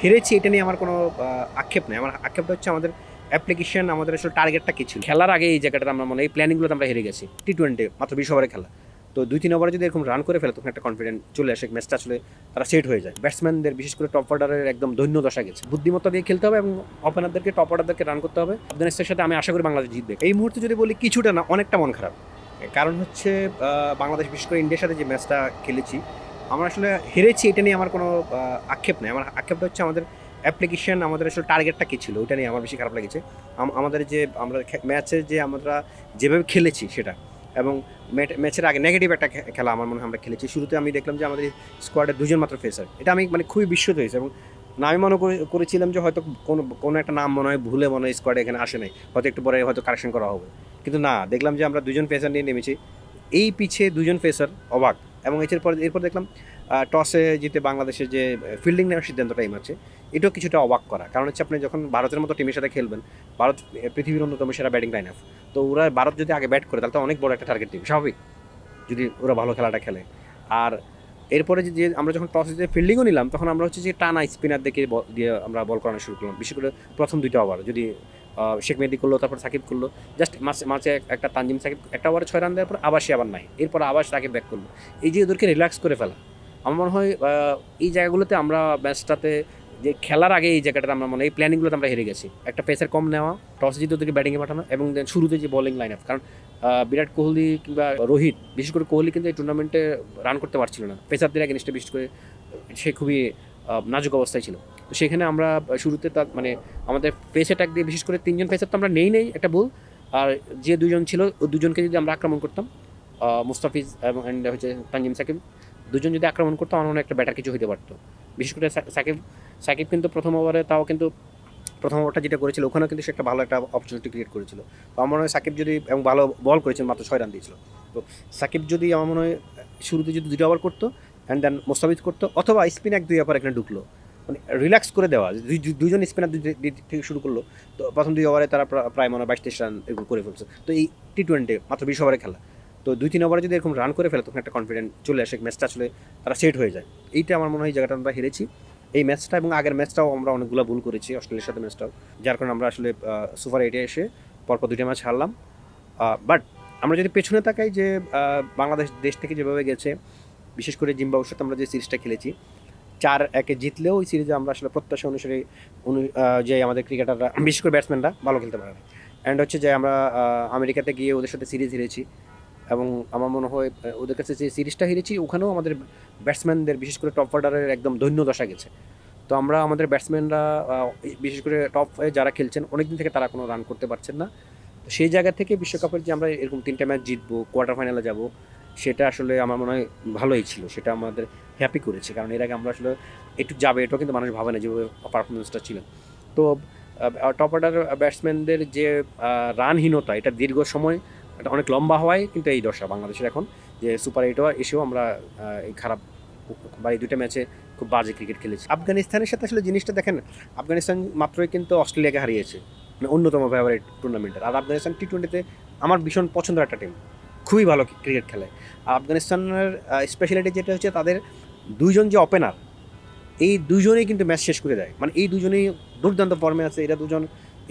হেরেছি এটা নিয়ে আমার কোনো আক্ষেপ নেই। আমার আক্ষেপটা হচ্ছে আমাদের অ্যাপ্লিকেশন, আমাদের আসলে টার্গেটটা কী ছিল? খেলার আগে এই জায়গাটাতে আমরা এই প্ল্যানিংগুলোতে আমরা হেরে গেছি। টি-20 মাত্র 20 ওভারে খেলা। তো ২-৩ ওভারে যদি এরকম রান করে ফেলে তখন একটা কনফিডেন্ট চলে আসে, ম্যাচটা আসলে তারা সেট হয়ে যায়। ব্যাটসম্যানদের বিশেষ করে টপ অর্ডারের একদম দৈন্য দশা গেছে। বুদ্ধিমত্তা দিয়ে খেলতে হবে এবং ওপেনারদেরকে, টপ অর্ডারদেরকে রান করতে হবে। আফগানিস্তানের সাথে আমি আশা করি বাংলাদেশ জিতবে। এই মুহূর্তে যদি বলি কিছুটা না, অনেকটা মন খারাপ। কারণ হচ্ছে বাংলাদেশ বিশেষ করে ইন্ডিয়ার সাথে যে ম্যাচটা খেলেছি, আমরা আসলে হেরেছি এটা নিয়ে আমার কোনো আক্ষেপ নেই। আমার আক্ষেপটা হচ্ছে আমাদের অ্যাপ্লিকেশন, আমাদের আসলে টার্গেটটা কী ছিল ওইটা নিয়ে আমার বেশি খারাপ লেগেছে। আমাদের যে আমরা ম্যাচে যে আমরা যেভাবে খেলেছি সেটা, এবং ম্যাচের আগে নেগেটিভ একটা খেলা আমার মনে হয় আমরা খেলেছি। শুরুতে আমি দেখলাম যে আমাদের স্কোয়াডের দুজন মাত্র ফেসার, এটা আমি খুবই বিস্মিত হয়েছে। এবং না, আমি মনে করেছিলাম যে হয়তো কোনো একটা নাম মনে হয় ভুলে মনে হয় স্কোয়াডে এখানে আসে নাই, হয়তো একটু পরে হয়তো কারেকশন করা হবে। কিন্তু না, দেখলাম যে আমরা দুজন ফেসার নিয়ে নেমেছি। এই পিছে দুজন ফেসার অবাক। এবং এরপর দেখলাম টসে জিতে বাংলাদেশের যে ফিল্ডিং নেওয়ার সিদ্ধান্তটা এই ম্যাচে, এটাও কিছুটা অবাক করা। কারণ হচ্ছে আপনি যখন ভারতের মতো টিমের সাথে খেলবেন, ভারত পৃথিবীর অন্যতম সেরা ব্যাটিং লাইন আপ, তো ওরা ভারত যদি আগে ব্যাট করে তাহলে তো অনেক বড় একটা টার্গেট টিম, স্বাভাবিক যদি ওরা ভালো খেলাটা খেলে। আর এরপরে যে আমরা যখন টস জিতে ফিল্ডিংও নিলাম, তখন আমরা হচ্ছে যে টানা স্পিনার দিয়ে আমরা বল করানো শুরু করলাম। বিশেষ করে প্রথম 2টা ওভার যদি শেখ মেহেদী করলো, তারপর সাকিব করলো, জাস্ট মাঝে একটা তানজিম সাকিব একটা ওভারে 6 রান দেওয়ার পর আবার সে আবার নাই, এরপর আবার সাকিব ব্যাক করলো। এই যে ওদেরকে রিল্যাক্স করে ফেলা, আমার মনে হয় এই জায়গাগুলোতে আমরা ম্যাচটাতে যে খেলার আগে এই জায়গাটাতে আমরা এই প্ল্যানিংগুলোতে আমরা হেরে গেছি। একটা পেসার কম নেওয়া, টস জিতে ওদেরকে ব্যাটিংয়ে পাঠানো, এবং দেন শুরুতে যে বোলিং লাইন আপ। কারণ বিরাট কোহলি কিংবা রোহিত, বিশেষ করে কোহলি কিন্তু এই টুর্নামেন্টে রান করতে পারছিল না পেসারদের এগেনস্টে, বিশেষ করে সে খুবই নাজুক অবস্থায় ছিল। তো সেখানে আমরা শুরুতে তার আমাদের পেস অ্যাটাক দিয়ে বিশেষ করে 3জন পেসার তো আমরা নেই একটা ভুল। আর যে 2জন ছিল ওই 2জনকে যদি আমরা আক্রমণ করতাম, মুস্তাফিজ এবং হচ্ছে তানজিম সাকিব, 2জন যদি আক্রমণ করতো, আমার মনে হয় একটা ব্যাটার কিছু হতে পারতো। বিশেষ করে সাকিব কিন্তু প্রথম ওভারে, তাও কিন্তু প্রথম ওভারটা যেটা করেছিল ওখানেও কিন্তু সে একটা ভালো একটা অপরচুনিটি ক্রিয়েট করেছিল। তো আমার মনে হয় সাকিব যদি, এবং ভালো বল করেছিল, মাত্র 6 রান দিয়েছিল। তো সাকিব যদি, আমার মনে হয় শুরুতে যদি 2টা ওভার করতো অ্যান্ড দেন মোস্তাফিজ করতো, অথবা স্পিন 1-2 ওভার এখানে ঢুকলো, রিল্যাক্স করে দেওয়া, দুইজন স্পিনার থেকে শুরু করলো। তো প্রথম 2 ওভারে তারা প্রায় মনে হয় 22-23 রান এরকম করে ফেলছে। তো এই টি-20 মাত্র 20 ওভারে খেলা, তো 2-3 ওভারে যদি এরকম রান করে ফেলে তখন একটা কনফিডেন্ট চলে আসে, ম্যাচটা আসলে তারা সেট হয়ে যায়। এইটা আমার মনে হয় জায়গাটা আমরা হেরেছি এই ম্যাচটা, এবং আগের ম্যাচটাও আমরা অনেকগুলো ভুল করেছি অস্ট্রেলিয়ার সাথে ম্যাচটাও, যার কারণে আমরা আসলে সুপার 8-এ এসে পরপর 2টা ম্যাচ হারলাম। বাট আমরা যদি পেছনে তাকাই যে বাংলাদেশ দেশ থেকে যেভাবে গেছে, বিশেষ করে জিম্বাবুয়ের সাথে আমরা যে সিরিজটা খেলেছি 4-1 জিতলেও ওই সিরিজে আমরা আসলে প্রত্যাশা অনুসারে যে আমাদের ক্রিকেটাররা, বিশেষ করে ব্যাটসম্যানরা ভালো খেলতে পারে না। অ্যান্ড হচ্ছে যে আমরা আমেরিকাতে গিয়ে ওদের সাথে সিরিজ হেরেছি, এবং আমার মনে হয় ওদের কাছে যে সিরিজটা হেরেছি ওখানেও আমাদের ব্যাটসম্যানদের বিশেষ করে টপ অর্ডারের একদম দৈন্য দশা গেছে। তো আমরা আমাদের ব্যাটসম্যানরা বিশেষ করে টপ যারা খেলছেন অনেকদিন থেকে তারা কোনো রান করতে পারছেন না। তো সেই জায়গা থেকে বিশ্বকাপের যে আমরা এরকম 3টা ম্যাচ জিতবো, কোয়ার্টার ফাইনালে যাব, সেটা আসলে আমার মনে হয় ভালোই ছিল, সেটা আমাদের হ্যাপি করেছে। কারণ এর আগে আমরা আসলে একটু যাবে এটাও কিন্তু মানুষ ভাবে না যেভাবে পারফরমেন্সটা ছিল। তো টপ অর্ডার ব্যাটসম্যানদের যে রানহীনতা, এটা দীর্ঘ সময়, এটা অনেক লম্বা হওয়ায় কিন্তু এই দশা বাংলাদেশের এখন, যে সুপার 8 এসেও আমরা এই খারাপ বা এই 2টা ম্যাচে খুব বাজে ক্রিকেট খেলেছি। আফগানিস্তানের সাথে আসলে জিনিসটা দেখেন, আফগানিস্তান মাত্রই কিন্তু অস্ট্রেলিয়াকে হারিয়েছে, অন্যতম ফেভারিট টুর্নামেন্টের। আর আফগানিস্তান টি-20তে আমার ভীষণ পছন্দের একটা টিম, খুবই ভালো ক্রিকেট খেলে। আর আফগানিস্তানের স্পেশালিটি যেটা হচ্ছে তাদের 2জন যে ওপেনার, এই 2জনেই কিন্তু ম্যাচ শেষ করে দেয়। এই 2জনেই দুর্দান্ত ফর্মে আছে। এরা 2জন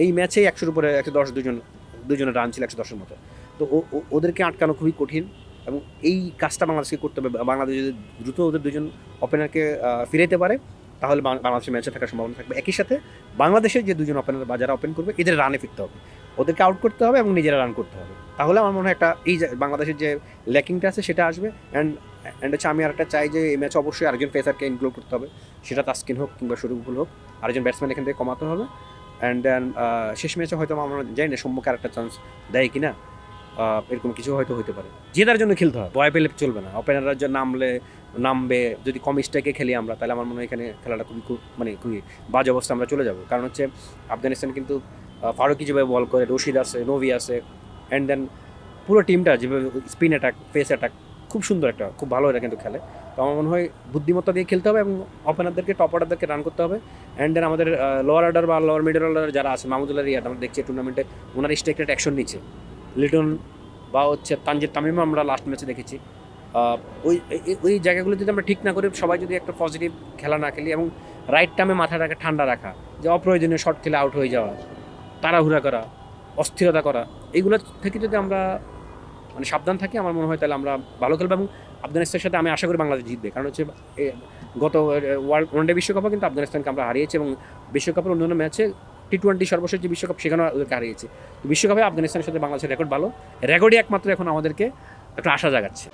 এই ম্যাচেই 100-র উপরে 110, 2জনের রান ছিল 110-এর মতো। তো ওদেরকে আটকানো খুবই কঠিন, এবং এই কাজটা বাংলাদেশকে করতে হবে। বাংলাদেশ যদি দ্রুত ওদের 2জন ওপেনারকে ফিরাইতে পারে, তাহলে বাংলাদেশের ম্যাচে থাকার সম্ভাবনা থাকবে। একই সাথে বাংলাদেশের যে 2জন ওপেনার বা যারা ওপেন করবে, এদের রানে ফিরতে হবে, ওদেরকে আউট করতে হবে এবং নিজেরা রান করতে হবে। তাহলে আমার মনে হয় একটা এই বাংলাদেশের যে ল্যাকিংটা আছে সেটা আসবে। অ্যান্ড হচ্ছে আমি আরেকটা চাই যে এই ম্যাচে অবশ্যই আরেকজন পেসারকে ইনক্লুড করতে হবে, সেটা তাসকিন হোক কিংবা শরীফুল হোক, আরেকজন ব্যাটসম্যান এখান থেকে কমাতে হবে। অ্যান্ড দেন শেষ ম্যাচে হয়তো আমরা জানি না সম্মুখে আরেকটা চান্স দেয় কি না, এরকম কিছু হয়তো হতে পারে। জেতার জন্য খেলতে হয়, ভয় পেলে চলবে না। ওপেনাররা যে নামবে, যদি কম স্ট্রাইকে খেলি আমরা, তাহলে আমার মনে হয় এখানে খেলাটা খুবই বাজে অবস্থা আমরা চলে যাব। কারণ হচ্ছে আফগানিস্তান কিন্তু ফারুকি যেভাবে বল করে, রশিদ আছে, নভি আছে, অ্যান্ড দেন পুরো টিমটা যেভাবে স্পিন অ্যাটাক, পেস অ্যাটাক, খুব সুন্দর একটা, খুব ভালো এটা কিন্তু খেলে। তো আমার মনে হয় বুদ্ধিমত্তা দিয়ে খেলতে হবে এবং ওপেনারদেরকে, টপ অর্ডারদেরকে রান করতে হবে। অ্যান্ড দেন আমাদের লোয়ার অর্ডার বা লোয়ার মিডল অর্ডার যারা আছে, মাহমুদুল্লাহ রিয়াদ আমরা দেখছি টুর্নামেন্টে ওনার স্ট্রাইক রেট অ্যাকশন নিচ্ছে। লিটন বা হচ্ছে তানজিদ তামিমও আমরা লাস্ট ম্যাচে দেখেছি। ওই জায়গাগুলো যদি আমরা ঠিক না করি, সবাই যদি একটা পজিটিভ খেলা না খেলি, এবং রাইট টাইমে মাথাটাকে ঠান্ডা রাখা, যে অপ্রয়োজনীয় শট খেলে আউট হয়ে যাওয়া, তাড়াহুড়া করা, অস্থিরতা করা, এইগুলো থেকে যদি আমরা মানে সাবধান থাকি, আমার মনে হয় তাহলে আমরা ভালো খেলবো। এবং আফগানিস্তানের সাথে আমি আশা করি বাংলাদেশ জিতবে, কারণ হচ্ছে গত ওয়ানডে বিশ্বকাপও কিন্তু আফগানিস্তানকে আমরা হারিয়েছি, এবং বিশ্বকাপের অন্যান্য ম্যাচে T20 সর্বশেষ যে বিশ্বকাপ সেখানেও ওদেরকে হারিয়েছে। তো বিশ্বকাপে আফগানিস্তানের সাথে বাংলাদেশের রেকর্ড ভালো, রেকর্ডই একমাত্র এখন আমাদেরকে একটা আশা জাগাচ্ছে।